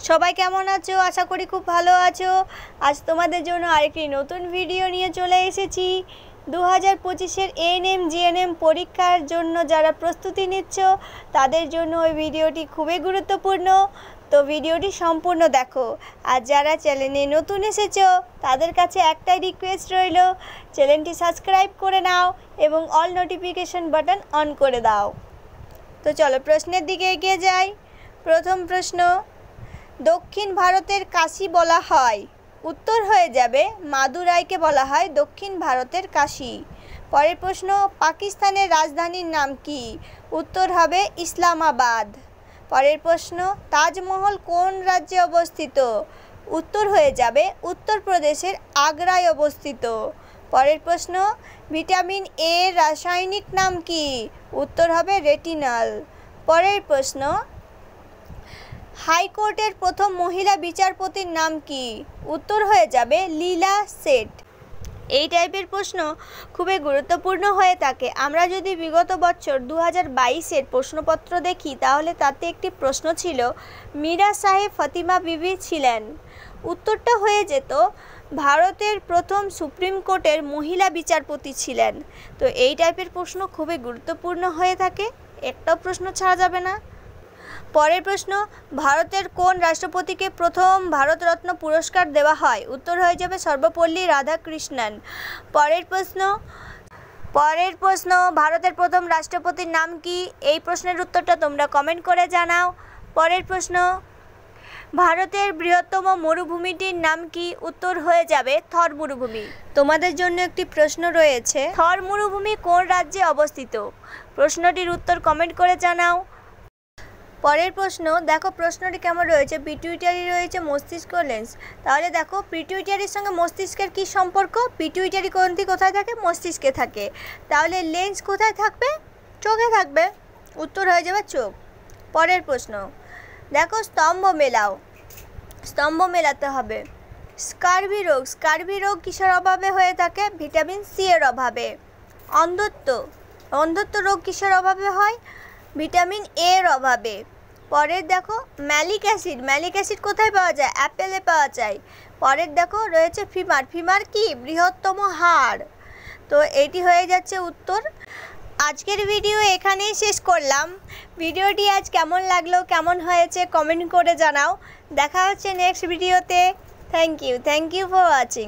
সবাই কেমন আছো? আশা করি খুব ভালো আছো। আজ তোমাদের জন্য আরেকটি নতুন ভিডিও নিয়ে চলে এসেছি। 2025-এর এএনএম জিএনএম পরীক্ষার জন্য যারা প্রস্তুতি নিচ্ছ তাদের জন্য ওই ভিডিওটি খুবই গুরুত্বপূর্ণ। তো ভিডিওটি সম্পূর্ণ দেখো। আর যারা চ্যানেলে নতুন এসেছো তাদের কাছে একটাই রিকোয়েস্ট রইল, চ্যানেলটি সাবস্ক্রাইব করে নাও এবং অল নোটিফিকেশন বাটন অন করে দাও। তো চলো প্রশ্নের দিকে এগিয়ে যাই। প্রথম প্রশ্ন, দক্ষিণ ভারতের কাশী বলা হয়, উত্তর হয়ে যাবে মাদুরাইকে বলা হয় দক্ষিণ ভারতের কাশী। পরের প্রশ্ন, পাকিস্তানের রাজধানীর নাম কি? উত্তর হবে ইসলামাবাদ। পরের প্রশ্ন, তাজমহল কোন রাজ্যে অবস্থিত? উত্তর হয়ে যাবে উত্তরপ্রদেশের আগ্রায় অবস্থিত। পরের প্রশ্ন, ভিটামিন এ রাসায়নিক নাম কি? উত্তর হবে রেটিনল। পরের প্রশ্ন, হাইকোর্টের প্রথম মহিলা বিচারপতির নাম কি? উত্তর হয়ে যাবে লীলা সেঠ। এই টাইপের প্রশ্ন খুবই গুরুত্বপূর্ণ হয়ে থাকে। আমরা যদি বিগত বছর 2022-এর প্রশ্নপত্র দেখি তাহলে তাতে একটি প্রশ্ন ছিল মীরা সাহেব ফাতিমা বিবি ছিলেন। উত্তরটা হয়ে যেত ভারতের প্রথম সুপ্রিম কোর্টের মহিলা বিচারপতি ছিলেন। তো এই টাইপের প্রশ্ন খুবই গুরুত্বপূর্ণ হয়ে থাকে, একটাও প্রশ্ন ছাড়া যাবে না। পরের প্রশ্ন, ভারতের কোন রাষ্ট্রপতিকে প্রথম ভারতরত্ন পুরস্কার দেওয়া হয়? উত্তর হয়ে যাবে সর্বপল্লী রাধাকৃষ্ণন। পরের প্রশ্ন, ভারতের প্রথম রাষ্ট্রপতির নাম কি? এই প্রশ্নের উত্তরটা তোমরা কমেন্ট করে জানাও। পরের প্রশ্ন, ভারতের বৃহত্তম মরুভূমিটির নাম কি? উত্তর হয়ে যাবে থর মরুভূমি। তোমাদের জন্য একটি প্রশ্ন রয়েছে, থর মরুভূমি কোন রাজ্যে অবস্থিত? প্রশ্নটির উত্তর কমেন্ট করে জানাও। পরের প্রশ্ন, দেখো প্রশ্নটি কেমন রয়েছে, পিটুইটারি রয়েছে মস্তিষ্ক লেন্স। তাহলে দেখো পিটুইটারির সঙ্গে মস্তিষ্কের কি সম্পর্ক? পিটুইটারি গ্রন্থি কোথায় থাকে? মস্তিষ্কে থাকে। তাহলে লেন্স কোথায় থাকবে? চোখে থাকবে। উত্তর হয়ে যাবে চোখ। পরের প্রশ্ন, দেখো স্তম্ভ মেলাও, স্তম্ভ মেলাতে হবে। স্কার্ভি রোগ কিসের অভাবে হয়ে থাকে? ভিটামিন সি এর অভাবে। অন্ধত্ব রোগ কিসের অভাবে হয়? ভিটামিন এ এর অভাবে। পরের দেখো ম্যালিক অ্যাসিড কোথায় পাওয়া যায়? অ্যাপেলে পাওয়া যায়। পরের দেখো রয়েছে ফিমার কি? বৃহত্তম হাড়। তো এটি হয়ে যাচ্ছে উত্তর। আজকের ভিডিও এখানেই শেষ করলাম। ভিডিওটি আজ কেমন লাগলো, কেমন হয়েছে কমেন্ট করে জানাও। দেখা হচ্ছে নেক্সট ভিডিওতে। Thank you for watching.